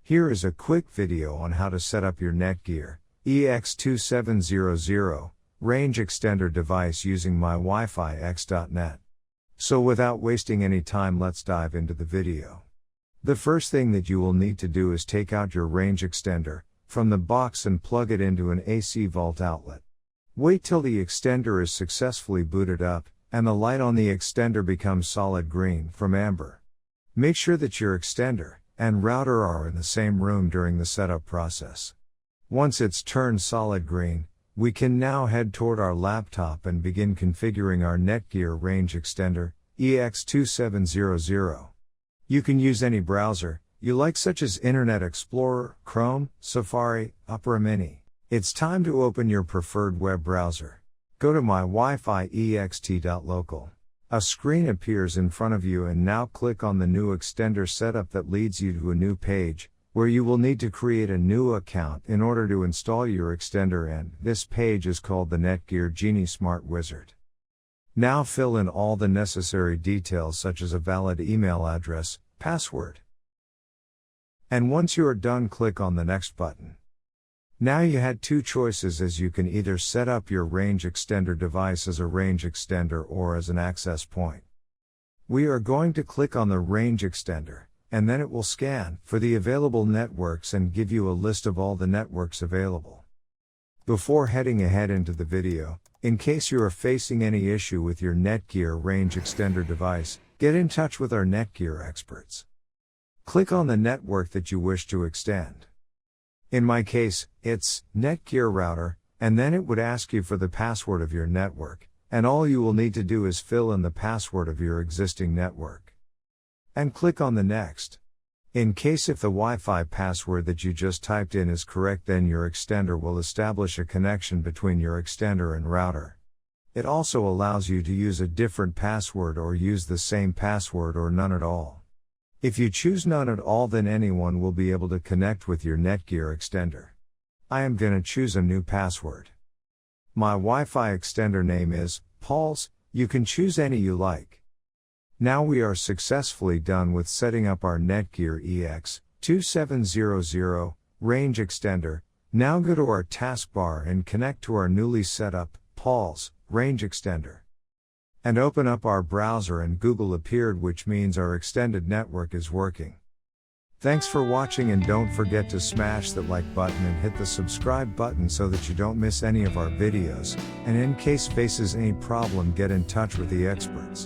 Here is a quick video on how to set up your Netgear EX2700 Range Extender device using mywifiext.net. So without wasting any time, let's dive into the video. The first thing that you will need to do is take out your range extender from the box and plug it into an AC volt outlet. Wait till the extender is successfully booted up and the light on the extender becomes solid green from amber. Make sure that your extender and router are in the same room during the setup process. Once it's turned solid green, we can now head toward our laptop and begin configuring our Netgear Range Extender EX2700. You can use any browser you like, such as Internet Explorer, Chrome, Safari, Opera Mini. It's time to open your preferred web browser. Go to mywifiext.local. A screen appears in front of you, and now click on the new extender setup that leads you to a new page, where you will need to create a new account in order to install your extender, and this page is called the Netgear Genie Smart Wizard. Now fill in all the necessary details such as a valid email address, password. And once you are done, click on the next button. Now you had two choices, as you can either set up your range extender device as a range extender or as an access point. We are going to click on the range extender, and then it will scan for the available networks and give you a list of all the networks available. Before heading ahead into the video, in case you are facing any issue with your Netgear range extender device, get in touch with our Netgear experts. Click on the network that you wish to extend. In my case, it's Netgear router, and then it would ask you for the password of your network, and all you will need to do is fill in the password of your existing network. And click on the next. In case if the Wi-Fi password that you just typed in is correct, then your extender will establish a connection between your extender and router. It also allows you to use a different password or use the same password or none at all. If you choose none at all, then anyone will be able to connect with your Netgear extender. I am gonna choose a new password. My Wi-Fi extender name is Paul's. You can choose any you like. Now we are successfully done with setting up our Netgear EX2700 range extender. Now go to our taskbar and connect to our newly set up Paul's range extender. And open up our browser, and Google appeared, which means our extended network is working. Thanks for watching, and don't forget to smash that like button and hit the subscribe button so that you don't miss any of our videos, and in case faces any problem, get in touch with the experts.